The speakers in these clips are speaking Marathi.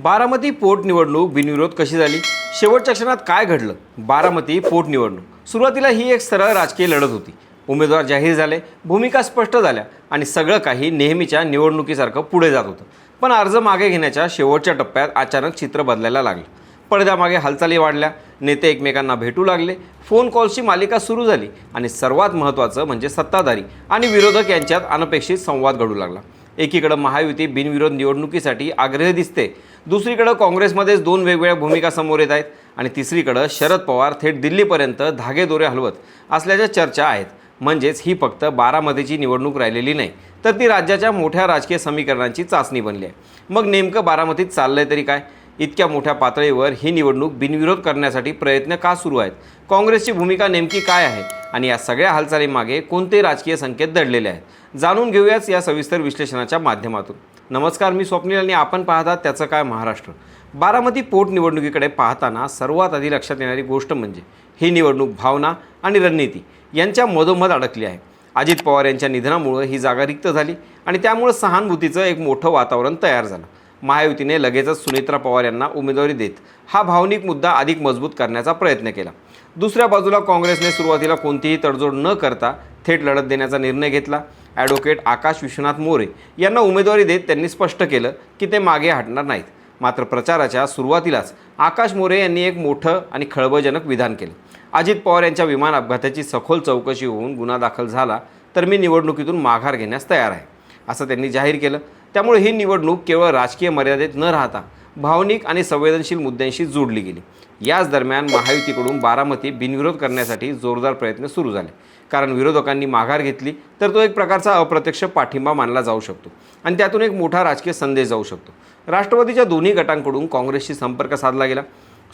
बारामती पोटनिवडणूक बिनविरोध कशी झाली? शेवटच्या क्षणात काय घडलं? बारामती पोटनिवडणूक सुरुवातीला ही एक सरळ राजकीय लढत होती. उमेदवार जाहीर झाले, भूमिका स्पष्ट झाल्या आणि सगळं काही नेहमीच्या निवडणुकीसारखं पुढे जात होतं. पण अर्ज मागे घेण्याच्या शेवटच्या टप्प्यात अचानक चित्र बदलायला लागलं. पडद्यामागे हालचाली वाढल्या, नेते एकमेकांना भेटू लागले, फोन कॉल्सची मालिका सुरू झाली आणि सर्वात महत्त्वाचं म्हणजे सत्ताधारी आणि विरोधक यांच्यात अनपेक्षित संवाद घडू लागला. एकीकडे महायुती बिनविरोध निवडणुकीसाठी आग्रही दिसते, दुसरीकडे काँग्रेसमध्येच दोन वेगवेगळ्या भूमिका समोर येत आहेत आणि तिसरीकडे शरद पवार थेट दिल्लीपर्यंत धागेदोरे हलवत असल्याच्या चर्चा आहेत. म्हणजेच ही फक्त बारामतीची निवडणूक राहिलेली नाही, तर ती राज्याच्या मोठ्या राजकीय समीकरणांची चाचणी बनली आहे. मग नेमकं बारामतीत चाललंय तरी काय? इतक्या मोठ्या पातळीवर ही निवडणूक बिनविरोध करण्यासाठी प्रयत्न का सुरू आहेत? काँग्रेसची भूमिका नेमकी काय आहे आणि या सगळ्या हालचालींमागे कोणते राजकीय संकेत दडलेले आहेत? जाणून घेऊयाच या सविस्तर विश्लेषणाच्या माध्यमातून. नमस्कार, मी स्वप्नील आणि आपण पाहतात त्याचं काय महाराष्ट्र. बारामती पोटनिवडणुकीकडे पाहताना सर्वात आधी लक्षात येणारी गोष्ट म्हणजे ही निवडणूक भावना आणि रणनीती यांच्या मधोमध अडकली आहे. अजित पवार यांच्या निधनामुळे ही जागा रिक्त झाली आणि त्यामुळे सहानुभूतीचं एक मोठं वातावरण तयार झालं. महायुतीने लगेचच सुनेत्रा पवार यांना उमेदवारी देत हा भावनिक मुद्दा अधिक मजबूत करण्याचा प्रयत्न केला. दुसऱ्या बाजूला काँग्रेसने सुरुवातीला कोणतीही तडजोड न करता थेट लढत देण्याचा निर्णय घेतला. ॲडव्होकेट आकाश विश्वनाथ मोरे यांना उमेदवारी देत त्यांनी स्पष्ट केलं की ते मागे हटणार नाहीत. मात्र प्रचाराच्या सुरुवातीलाच आकाश मोरे यांनी एक मोठं आणि खळबळजनक विधान केलं. अजित पवार यांच्या विमान अपघाताची सखोल चौकशी होऊन गुन्हा दाखल झाला तर मी निवडणुकीतून माघार घेण्यास तयार आहे, असं त्यांनी जाहीर केलं. त्यामुळे ही निवडणूक केवळ राजकीय मर्यादेत न राहता भावनिक आणि संवेदनशील मुद्द्यांशी जोडली गेली. याच दरम्यान महायुतीकडून बारामती बिनविरोध करण्यासाठी जोरदार प्रयत्न सुरू झाले. कारण विरोधकांनी माघार घेतली तर तो एक प्रकारचा अप्रत्यक्ष पाठिंबा मानला जाऊ शकतो आणि त्यातून एक मोठा राजकीय संदेश जाऊ शकतो. राष्ट्रवादीच्या दोन्ही गटांकडून काँग्रेसशी संपर्क साधला गेला.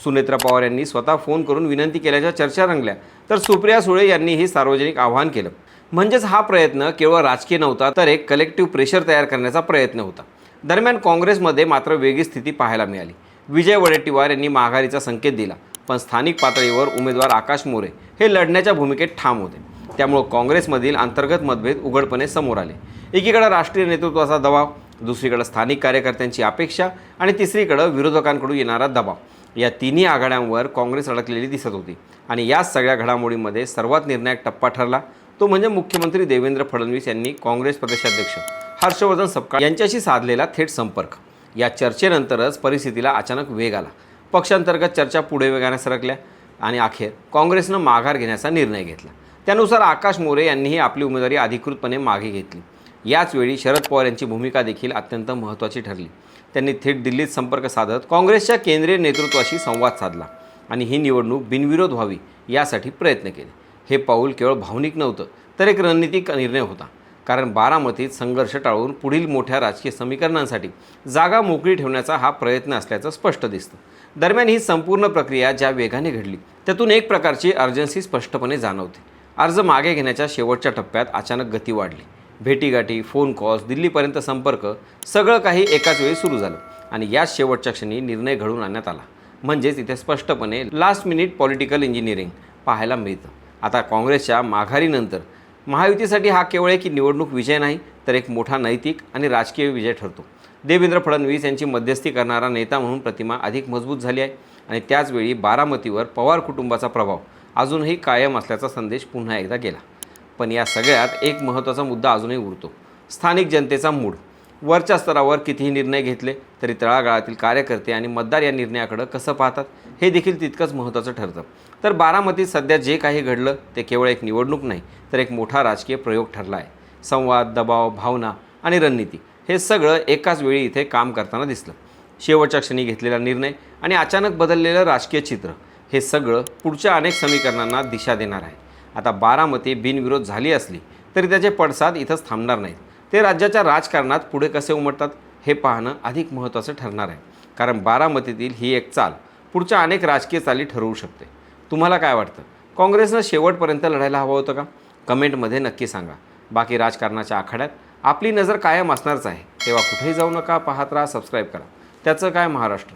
सुनेत्रा पवार यांनी स्वतः फोन करून विनंती केल्याच्या चर्चा रंगल्या, तर सुप्रिया सुळे यांनीही सार्वजनिक आवाहन केलं. म्हणजेच हा प्रयत्न केवळ राजकीय नव्हता, तर एक कलेक्टिव्ह प्रेशर तयार करण्याचा प्रयत्न होता. दरम्यान काँग्रेसमध्ये मात्र वेगळी स्थिती पाहायला मिळाली. विजय वडेट्टीवार यांनी माघारीचा संकेत दिला, पण स्थानिक पातळीवर उमेदवार आकाश मोरे हे लढण्याच्या भूमिकेत ठाम होते. त्यामुळे काँग्रेसमधील अंतर्गत मतभेद उघडपणे समोर आले. एकीकडे राष्ट्रीय नेतृत्वाचा दबाव, दुसरीकडे स्थानिक कार्यकर्त्यांची अपेक्षा आणि तिसरीकडे विरोधकांकडून येणारा दबाव, या तिन्ही आघाड्यांवर काँग्रेस अडकलेली दिसत होती. आणि या सगळ्या घडामोडींमध्ये सर्वात निर्णायक टप्पा ठरला तो म्हणजे मुख्यमंत्री देवेंद्र फडणवीस यांनी काँग्रेस प्रदेशाध्यक्ष हर्षवर्धन सपकाळ यांच्याशी साधलेला थेट संपर्क. या चर्चेनंतरच परिस्थितीला अचानक वेग आला. पक्षांतर्गत चर्चा पुढे वेगाने सरकल्या आणि अखेर काँग्रेसनं माघार घेण्याचा निर्णय घेतला. त्यानुसार आकाश मोरे यांनीही आपली उमेदवारी अधिकृतपणे मागे घेतली. याचवेळी शरद पवार यांची भूमिका देखील अत्यंत महत्त्वाची ठरली. त्यांनी थेट दिल्लीत संपर्क साधत काँग्रेसच्या केंद्रीय नेतृत्वाशी संवाद साधला आणि ही निवडणूक बिनविरोध व्हावी यासाठी प्रयत्न केले. हे पाऊल केवळ भावनिक नव्हतं, तर एक रणनीतिक निर्णय होता. कारण बारामतीत संघर्ष टाळून पुढील मोठ्या राजकीय समीकरणांसाठी जागा मोकळी ठेवण्याचा हा प्रयत्न असल्याचं स्पष्ट दिसतं. दरम्यान ही संपूर्ण प्रक्रिया ज्या वेगाने घडली त्यातून एक प्रकारची अर्जन्सी स्पष्टपणे जाणवते. अर्ज मागे घेण्याच्या शेवटच्या टप्प्यात अचानक गती वाढली. भेटीगाठी, फोन कॉल्स, दिल्लीपर्यंत संपर्क, सगळं काही एकाच वेळी सुरू झालं आणि याच शेवटच्या क्षणी निर्णय घडून आणण्यात आला. म्हणजेच इथे स्पष्टपणे लास्ट मिनिट पॉलिटिकल इंजिनिअरिंग पाहायला मिळतं. आता काँग्रेसच्या माघारीनंतर महायुतीसाठी हा केवळ एक निवडणूक विजय नाही, तर एक मोठा नैतिक आणि राजकीय विजय ठरतो. देवेंद्र फडणवीस यांची मध्यस्थी करणारा नेता म्हणून प्रतिमा अधिक मजबूत झाली आहे आणि त्याचवेळी बारामतीवर पवार कुटुंबाचा प्रभाव अजूनही कायम असल्याचा संदेश पुन्हा एकदा गेला. पण या सगळ्यात एक महत्त्वाचा मुद्दा अजूनही उरतो, स्थानिक जनतेचा मूड. वरच्या स्तरावर कितीही निर्णय घेतले तरी तळागाळातील कार्यकर्ते आणि मतदार या निर्णयाकडे कसं पाहतात हे देखील तितकंच महत्त्वाचं ठरतं. तर बारामतीत सध्या जे काही घडलं ते केवळ एक निवडणूक नाही, तर एक मोठा राजकीय प्रयोग ठरला आहे. संवाद, दबाव, भावना आणि रणनीती हे सगळं एकाच वेळी इथे काम करताना दिसलं. शेवटच्या क्षणी घेतलेला निर्णय आणि अचानक बदललेलं राजकीय चित्र हे सगळं पुढच्या अनेक समीकरणांना दिशा देणार आहे. आता बारामती बिनविरोध झाली असली तरी त्याचे पडसाद इथंच थांबणार नाहीत. ते राज्याच्या राजकारणात पुढे कसे उमटतात हे पाहणं अधिक महत्त्वाचं ठरणार आहे. कारण बारामतीतील ही एक चाल पुढच्या अनेक राजकीय चाली ठरवू शकते. तुम्हाला काय वाटतं? काँग्रेसनं शेवटपर्यंत लढायला हवं होतं का? कमेंटमध्ये नक्की सांगा. बाकी राजकारणाच्या आखाड्यात आपली नजर कायम असणारच आहे. तेव्हा कुठेही जाऊ नका, पाहत राहा, सबस्क्राईब करा. त्याचं काय महाराष्ट्र.